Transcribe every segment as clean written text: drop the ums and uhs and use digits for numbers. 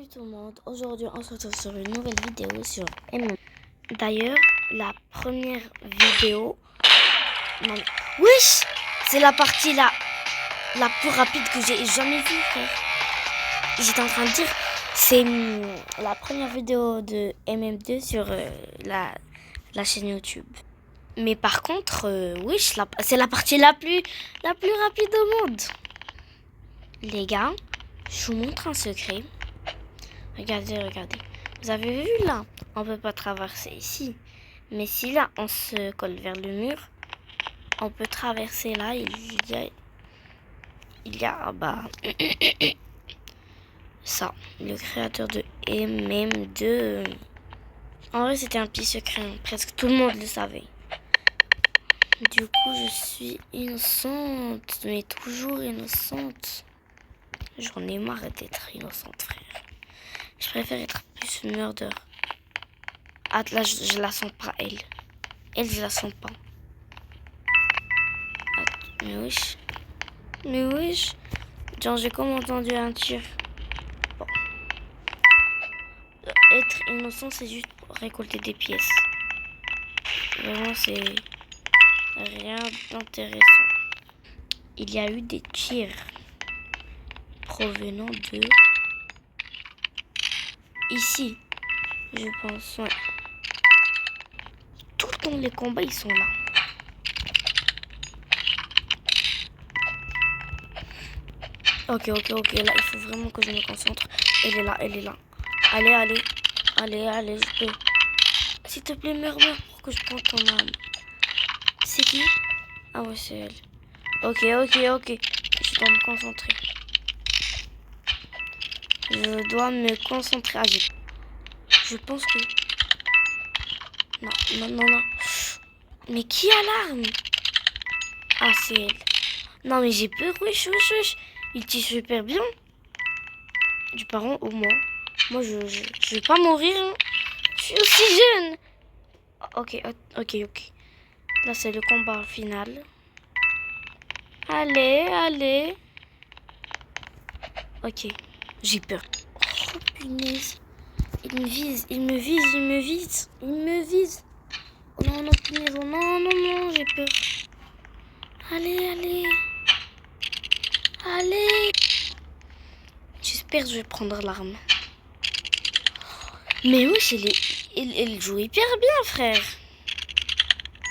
Salut tout le monde, aujourd'hui on se retrouve sur une nouvelle vidéo sur MM. D'ailleurs, la première vidéo... Non, wesh, c'est la partie la plus rapide que j'ai jamais vue, frère. J'étais en train de dire, c'est la première vidéo de MM2 sur la chaîne YouTube. Mais par contre, wesh, c'est la partie la plus rapide au monde. Les gars, je vous montre un secret. Regardez. Vous avez vu là? On peut pas traverser ici. Mais si là, on se colle vers le mur, on peut traverser là. Il y a ça. Le créateur de MM2. En vrai, c'était un petit secret. Presque tout le monde le savait. Du coup, je suis innocente. Mais toujours innocente. J'en ai marre d'être innocente, frère. Je préfère être plus murder. Ah, là, je la sens pas, elle. Elle, je la sens pas. Attends, mais wesh. Genre, j'ai comme entendu un tir. Bon. Être innocent, c'est juste pour récolter des pièces. Vraiment, c'est rien d'intéressant. Il y a eu des tirs provenant de... Ici, je pense, ouais. Tout le temps, les combats, ils sont là. Ok, là, il faut vraiment que je me concentre. Elle est là. Allez, je peux. S'il te plaît, meurs pour que je prenne ton arme. C'est qui? Ah ouais, c'est elle. Ok. Je dois me concentrer. Je dois me concentrer. Ah, je pense que... Non. Mais qui a l'arme? Ah, c'est elle. Non, mais j'ai peur, wesh. Il tire super bien. Du parent ou moi. Moi, je vais pas mourir. Hein. Je suis aussi jeune. Ok. Là, c'est le combat final. Allez. Ok. J'ai peur. Oh, punaise. Il me vise. Oh non, punaise. Oh non, j'ai peur. Allez. J'espère que je vais prendre l'arme. Mais wesh, il joue hyper bien, frère.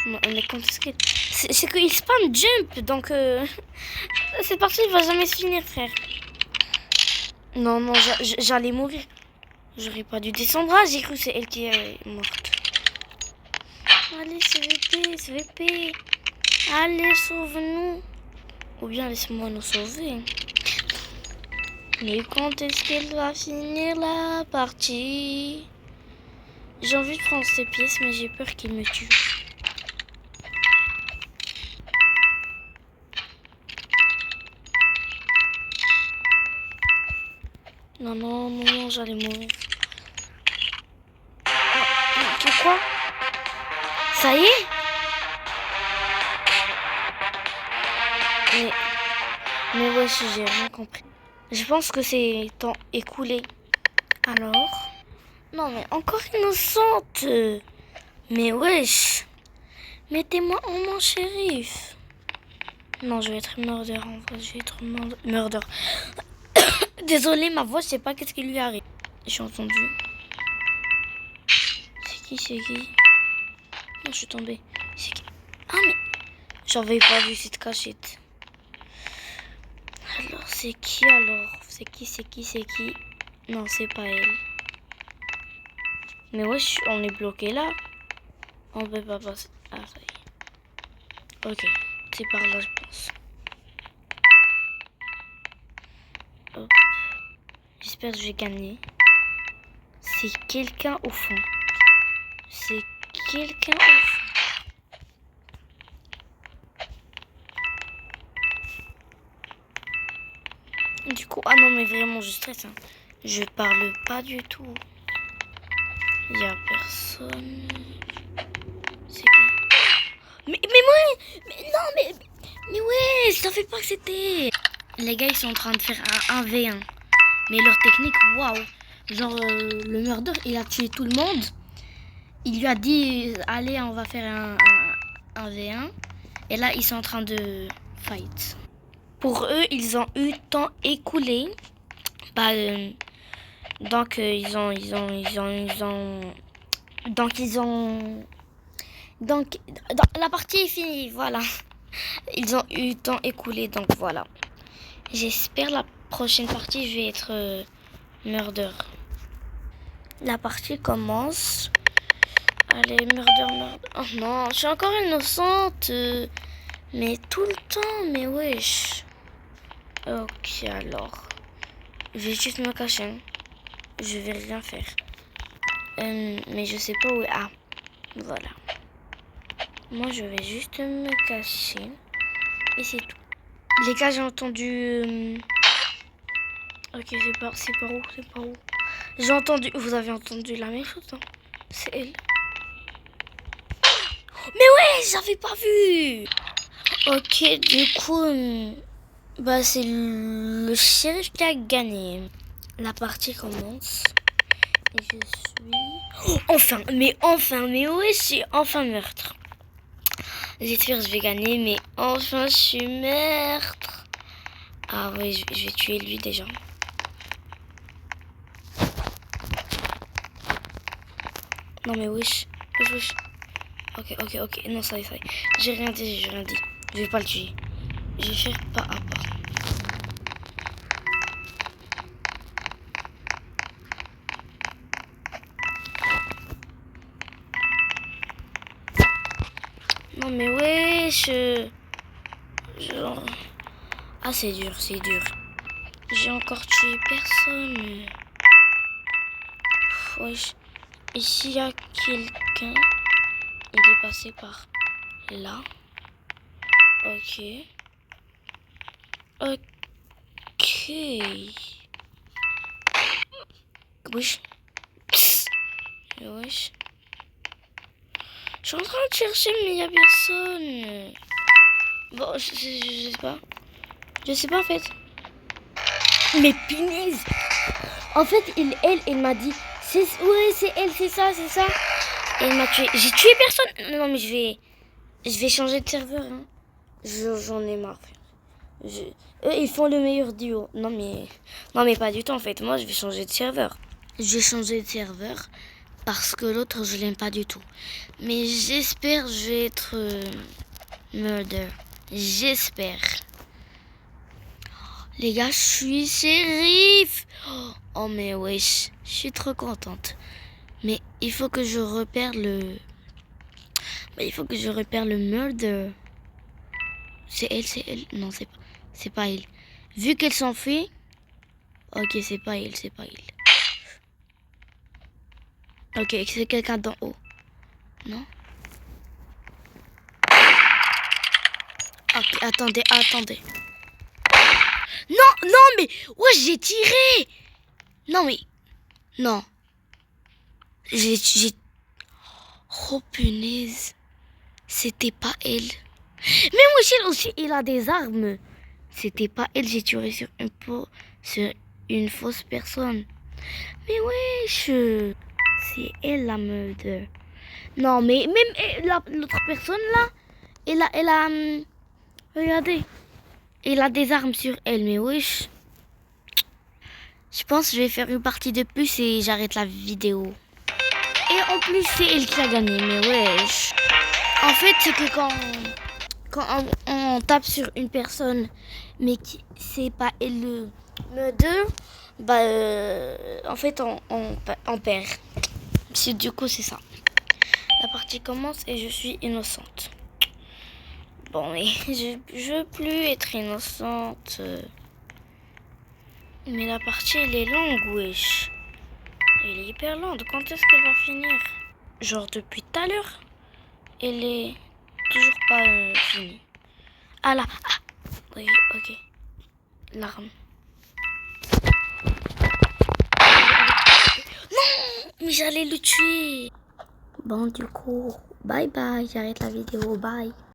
Non, mais quand est-ce que... C'est qu'il spam jump, donc... cette partie, il va jamais se finir, frère. Non, j'allais mourir. J'aurais pas dû descendre. Ah, j'ai cru que c'est elle qui est morte. Allez, CVP. Allez, sauve-nous. Ou bien laisse-moi nous sauver. Mais quand est-ce qu'elle va finir la partie? J'ai envie de prendre ces pièces, mais j'ai peur qu'il me tue. Non, j'allais mourir. Quoi? Ça y est? Mais wesh, j'ai rien compris. Je pense que c'est temps écoulé. Alors? Non, mais encore innocente. Mais wesh. Mettez-moi en mon shérif. Non, je vais être murder en vrai. Je vais être murder. Désolée, ma voix, je sais pas qu'est-ce qui lui arrive. J'ai entendu. C'est qui? Non, je suis tombée. C'est qui? Ah, mais j'avais pas vu cette cachette. Alors, c'est qui alors? C'est qui? Non, c'est pas elle. Mais wesh, on est bloqué là. On peut pas passer. Ah, ça y est. Ok, c'est par là, je pense. Hop. J'espère que je vais gagner. C'est quelqu'un au fond. Du coup, ah non, mais vraiment, je stresse. Hein. Je parle pas du tout. Il y a personne. C'est qui? Mais ouais, je savais pas que c'était. Les gars, ils sont en train de faire un 1v1. Mais leur technique, waouh. Genre, le murder, il a tué tout le monde. Il lui a dit, allez, on va faire un V1. Et là, ils sont en train de fight. Pour eux, ils ont eu temps écoulé. Bah, donc, donc, la partie est finie, voilà. Ils ont eu temps écoulé, donc voilà. J'espère la prochaine partie, je vais être murder. La partie commence. Allez, murder. Oh non, je suis encore innocente. Mais tout le temps, mais wesh. Ok, alors. Je vais juste me cacher. Je vais rien faire. Mais je sais pas où est. Ah, voilà. Moi, je vais juste me cacher. Et c'est tout. Les gars, j'ai entendu... Ok, c'est pas où. J'ai entendu... Vous avez entendu la même chose, hein? C'est elle. Mais ouais, j'avais pas vu. Ok, du coup... Bah, c'est le shérif qui a gagné. La partie commence. Et je suis... Oh, mais ouais, c'est enfin meurtre. J'espère que je vais gagner, mais enfin, je suis meurtre. Ah ouais, je vais tuer lui déjà. Non mais wesh. Ok. Non, ça y est. J'ai rien dit. Je vais pas le tuer. Je vais faire pas à pas. Non mais wesh. Genre... Ah, c'est dur. J'ai encore tué personne. Wesh. Et s'il y a quelqu'un, il est passé par là. Ok. Wesh. Wesh. Je suis en train de chercher, mais il n'y a personne. Bon, je sais pas. Je sais pas en fait. Mais punaise. En fait, elle m'a dit, ouais, c'est elle, c'est ça. Et elle m'a tué. J'ai tué personne. Non, mais je vais changer de serveur. Hein. J'en ai marre. Eux, ils font le meilleur duo. Non, mais pas du tout en fait. Moi, je vais changer de serveur. Je vais changer de serveur parce que l'autre, je l'aime pas du tout. Mais j'espère que je vais être murder. J'espère. Les gars, je suis shérif. Oh mais wesh, je suis trop contente. Mais il faut que je repère le... Il faut que je repère le murder. C'est elle. Non, c'est pas elle. Vu qu'elle s'enfuit... Ok, c'est pas elle. Ok, c'est quelqu'un d'en haut. Non? Ok, attendez. Non, mais... Ouais, j'ai tiré. Non. J'ai... Oh, punaise. C'était pas elle. Mais Michel aussi, il a des armes. C'était pas elle, j'ai tiré sur une fausse personne. Mais wesh, c'est elle la murder. Non, mais même l'autre personne là, elle a, regardez, elle a des armes sur elle, mais wesh. Je pense que je vais faire une partie de plus et j'arrête la vidéo. Et en plus, c'est elle qui a gagné, mais wesh. En fait, c'est que quand on tape sur une personne, mais c'est pas elle le murder, en fait, on perd. Du coup, c'est ça. La partie commence et je suis innocente. Bon, mais je veux plus être innocente. Mais la partie, elle est longue, wesh. Elle est hyper longue. Quand est-ce qu'elle va finir? Genre depuis tout à l'heure. Elle est toujours pas finie. Ah là. Ah. Oui, ok. L'arme. Non, mais j'allais le tuer. Bon, du coup, bye bye. J'arrête la vidéo. Bye.